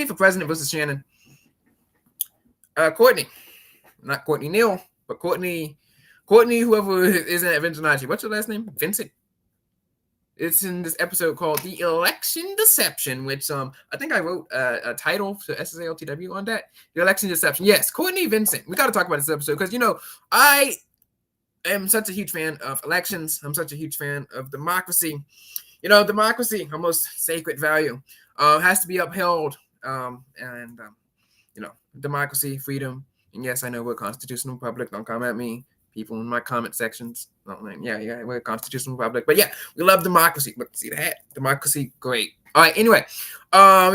Courtney for president versus Shannon. Courtney, not Courtney Neal, but Courtney, whoever is in Avengers. What's your last name? Vincent. It's in this episode called The Election Deception, which I think I wrote a title to SSALTW on that. The Election Deception. Yes, Courtney Vincent. We got to talk about this episode because, I am such a huge fan of elections. I'm such a huge fan of democracy. Democracy, our most sacred value, has to be upheld. Democracy, freedom. And yes, I know we're a constitutional republic. Don't come at me. People in my comment sections. We're a constitutional republic. But yeah, we love democracy. Look, see the hat. Democracy, great. All right, anyway. I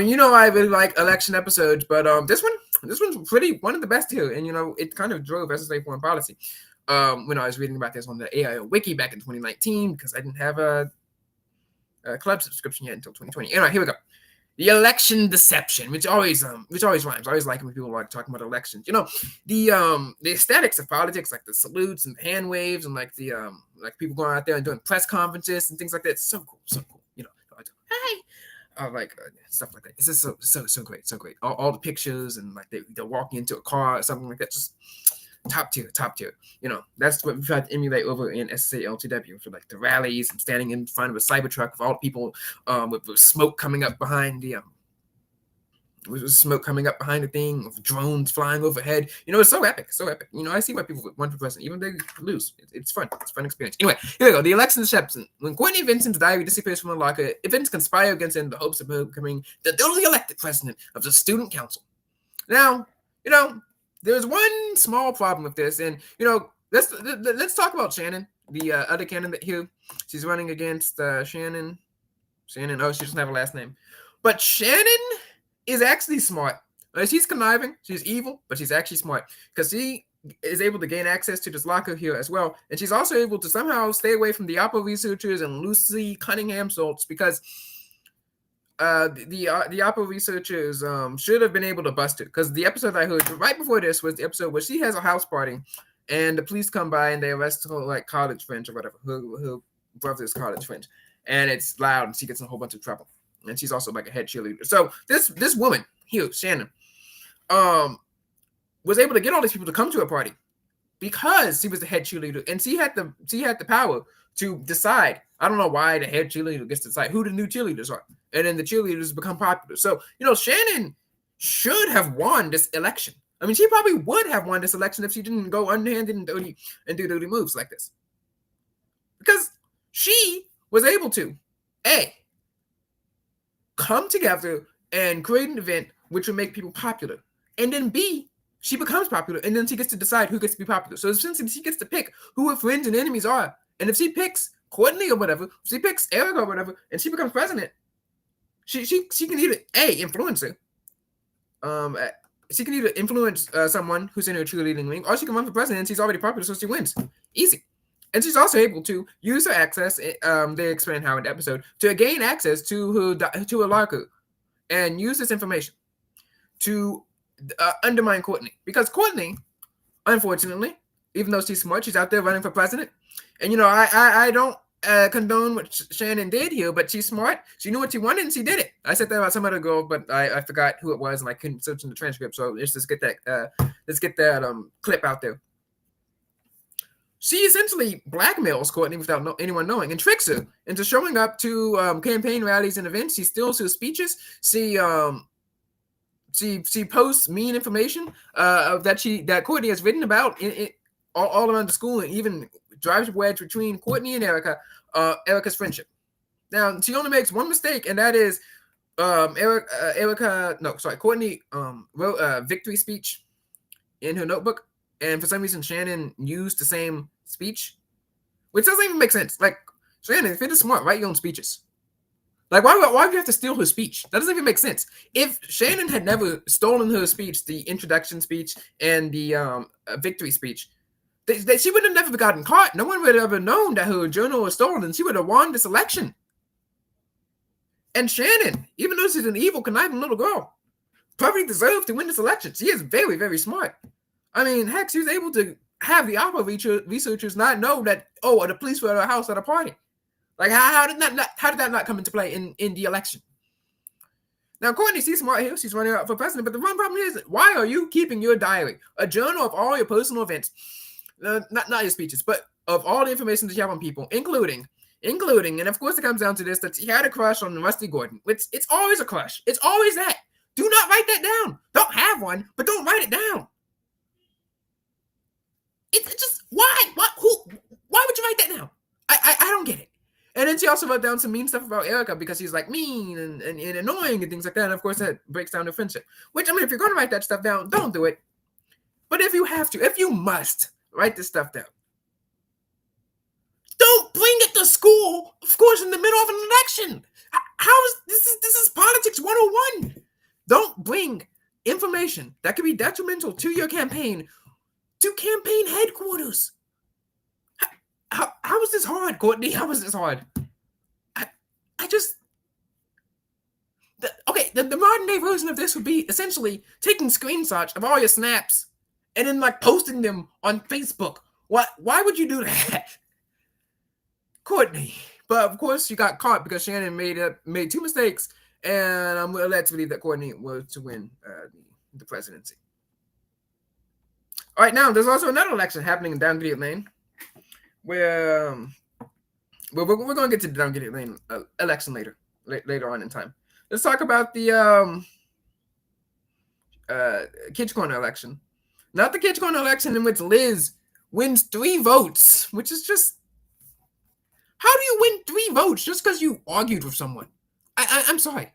really like election episodes, but this one's one of the best here. And it kind of drove SSA foreign policy. When I was reading about this on the AIO Wiki back in 2019, because I didn't have a club subscription yet until 2020. Anyway, here we go. The election deception, which always rhymes. I always like when people like talking about elections. The aesthetics of politics, like the salutes and the hand waves, and like the people going out there and doing press conferences and things like that. It's so cool, so cool. Hey, stuff like that. It's just so great, so great. All the pictures and like they're walking into a car or something like that. Just top tier. That's what we tried to emulate over in SSALTW for like the rallies and standing in front of a Cybertruck with all the people with smoke coming up behind the thing, with drones flying overhead. It's so epic, so epic. I see why people would run for president, even if they lose. It's fun. It's a fun experience. Anyway, here we go. The election deception. When Courtney Vincent's diary disappears from her locker, events conspire against her in the hopes of her becoming the duly elected president of the student council. Now, there's one small problem with this, and let's talk about Shannon, the other candidate here. She's running against Shannon. Oh, she doesn't have a last name, but Shannon is actually smart. She's conniving, she's evil, but she's actually smart because she is able to gain access to this locker here as well, and she's also able to somehow stay away from the Oppo researchers and Lucy Cunningham Schultz because the Oppo researchers should have been able to bust her, because the episode I heard right before this was the episode where she has a house party and the police come by and they arrest her like college friends or whatever, her brother's college friends, and it's loud and she gets in a whole bunch of trouble, and she's also like a head cheerleader. So this woman here, Shannon, was able to get all these people to come to her party because she was the head cheerleader, and she had the power to decide. I don't know why the head cheerleader gets to decide who the new cheerleaders are, and then the cheerleaders become popular. So, Shannon should have won this election. I mean, she probably would have won this election if she didn't go underhanded and do dirty moves like this. Because she was able to, A, come together and create an event which would make people popular. And then B, she becomes popular, and then she gets to decide who gets to be popular. So essentially, she gets to pick who her friends and enemies are. And if she picks Courtney or whatever, if she picks Erica or whatever, and she becomes president, she can either influence her. She can either influence someone who's in her cheerleading wing, or she can run for president and she's already popular, so she wins. Easy. And she's also able to use her access, they explain how in the episode, to gain access to her locker and use this information to undermine Courtney. Because Courtney, unfortunately, even though she's smart, she's out there running for president. And, I don't condone what Shannon did here, but she's smart. She knew what she wanted and she did it. I said that about some other girl, but I forgot who it was and I couldn't search in the transcript. So let's just get that clip out there. She essentially blackmails Courtney without anyone knowing and tricks her into showing up to campaign rallies and events. She steals her speeches. She posts mean information that Courtney has written about all around the school, and even drives a wedge between Courtney and Erica's friendship. Now, she only makes one mistake, and that is Courtney wrote a victory speech in her notebook, and for some reason Shannon used the same speech, which doesn't even make sense. Like, Shannon, if you're just smart, write your own speeches. Like, why do you have to steal her speech? That doesn't even make sense. If Shannon had never stolen her speech, the introduction speech and the victory speech, she would have never gotten caught. No one would have ever known that her journal was stolen, and she would have won this election. And Shannon, even though she's an evil, conniving little girl, probably deserved to win this election. She is very, very smart. I mean, heck, she was able to have the Oppo researchers not know that, the police were at her house at a party. Like, how did that not come into play in the election? Now, Courtney, she's smart here. She's running out for president. But the one problem is, why are you keeping your diary, a journal of all your personal events, not your speeches, but of all the information that you have on people, including, and of course it comes down to this, that she had a crush on Rusty Gordon. It's always a crush. It's always that. Do not write that down. Don't have one, but don't write it down. It's just, why? What? Who? Why would you write that down? I don't get it. And then she also wrote down some mean stuff about Erica because he's like mean and annoying and things like that. And of course, that breaks down their friendship. Which, I mean, if you're going to write that stuff down, don't do it. But if you have to, if you must, write this stuff down. Don't bring it to school, of course, in the middle of an election. How is this is politics 101. Don't bring information that could be detrimental to your campaign to campaign headquarters. How is this hard, Courtney? How is this hard? I just... The modern day version of this would be essentially taking screenshots of all your snaps and then like posting them on Facebook. Why would you do that? Courtney. But of course, you got caught because Shannon made two mistakes, and I'm led to believe that Courtney was to win the presidency. All right, now there's also another election happening in Down Gideon Lane, where we're going to get to the Down Gideon Lane election later on in time. Let's talk about the Kids Corner election. Not the Kids Corner election in which Liz wins 3 votes, which is just... How do you win 3 votes just because you argued with someone? I'm sorry.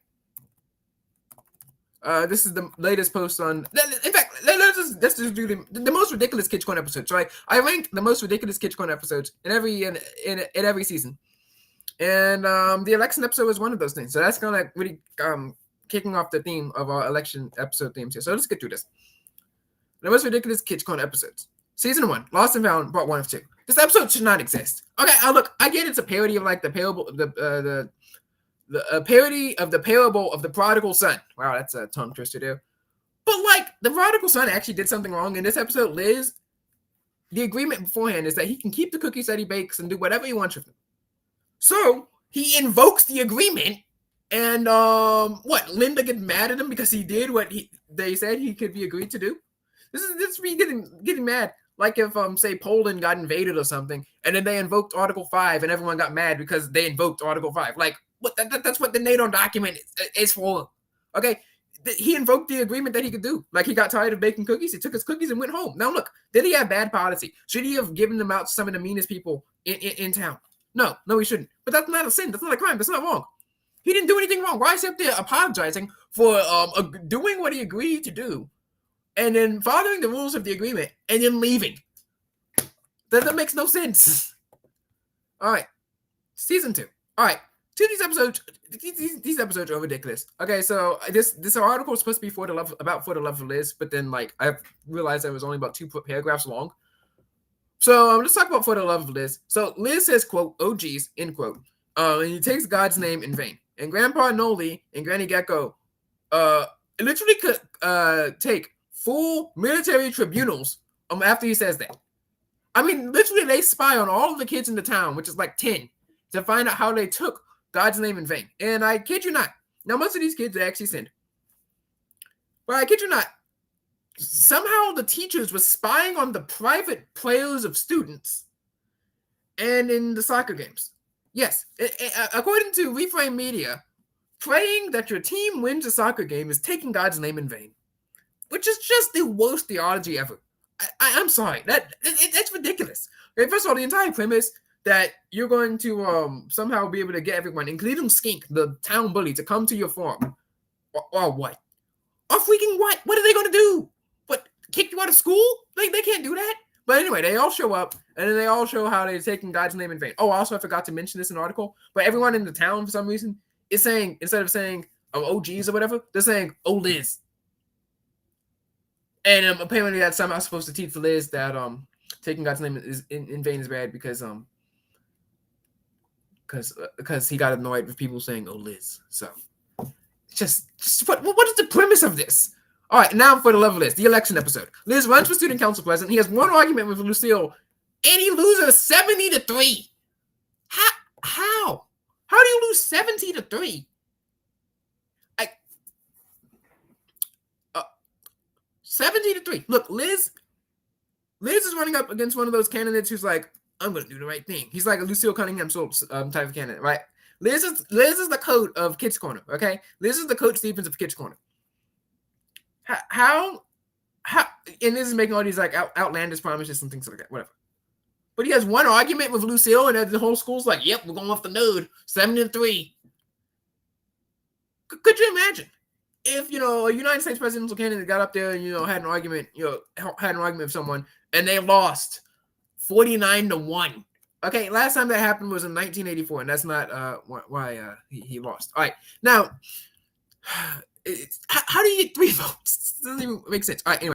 This is the latest post on... In fact, let's just do the most ridiculous Kids Corner episodes, right? I ranked the most ridiculous Kids Corner episodes in every season. And the election episode was one of those things. So that's kind of like really kicking off the theme of our election episode themes here. So let's get through this. The most ridiculous Kids Corner episodes. Season 1, Lost and Found, part 1 of 2. This episode should not exist. Okay, look, I get it's a parody of like the parable, the parody of the parable of the prodigal son. Wow, that's a tongue twister there. But like, the prodigal son actually did something wrong in this episode. Liz, the agreement beforehand is that he can keep the cookies that he bakes and do whatever he wants with them. So he invokes the agreement, and Linda gets mad at him because he did what they said he could be agreed to do. This is me getting mad. Like if say Poland got invaded or something, and then they invoked Article 5, and everyone got mad because they invoked Article 5. Like what? That's what the NATO document is for. Okay, he invoked the agreement that he could do. Like he got tired of baking cookies, he took his cookies and went home. Now look, did he have bad policy? Should he have given them out to some of the meanest people in town? No, he shouldn't. But that's not a sin. That's not a crime. That's not wrong. He didn't do anything wrong. Why is he up there apologizing for doing what he agreed to do, and then following the rules of the agreement, and then leaving? That makes no sense. All right, season 2. All right, these episodes are ridiculous. Okay, so this article is supposed to be for the love of Liz, but then like I realized it was only about 2 paragraphs long. So let's talk about For the Love of Liz. So Liz says, quote, "Oh geez," end quote. And he takes God's name in vain. And Grandpa Noli and Granny Gecko literally could take full military tribunals after he says that. I mean, literally they spy on all of the kids in the town, which is like 10, to find out how they took God's name in vain. And I kid you not. Now, most of these kids are actually sinned. But I kid you not. Somehow the teachers were spying on the private players of students and in the soccer games. Yes, according to Reframe Media, praying that your team wins a soccer game is taking God's name in vain, which is just the worst theology ever. I'm sorry, that's ridiculous. Okay, first of all, the entire premise that you're going to somehow be able to get everyone, including Skink, the town bully, to come to your farm, or what? Or freaking what? What are they going to do? What, kick you out of school? They can't do that. But anyway, they all show up, and then they all show how they're taking God's name in vain. Oh, also, I forgot to mention this in the article, but everyone in the town, for some reason, is saying, instead of saying, oh, geez, or whatever, they're saying, oh, Liz. And apparently that's somehow supposed to teach Liz that taking God's name is in vain is bad because he got annoyed with people saying, oh, Liz. So, just what is the premise of this? All right, now for the love of Liz, the election episode. Liz runs for student council president. He has one argument with Lucille, and he loses 70-3. How? How do you lose 70-3? 17-3. Look, Liz is running up against one of those candidates who's like, I'm going to do the right thing. He's like a Lucille Cunningham type of candidate, right? Liz is the coach of Kids Corner, okay? Liz is the Coach Stevens of Kids Corner. How, and Liz is making all these like outlandish promises and things like that, whatever. But he has one argument with Lucille, and the whole school's like, yep, we're going off the node, 7-3. Could you imagine if, a United States presidential candidate got up there and, had an argument with someone, and they lost 49-1. Okay, last time that happened was in 1984, and that's not why he lost. All right, now, how do you get 3 votes? It doesn't even make sense. All right, anyway.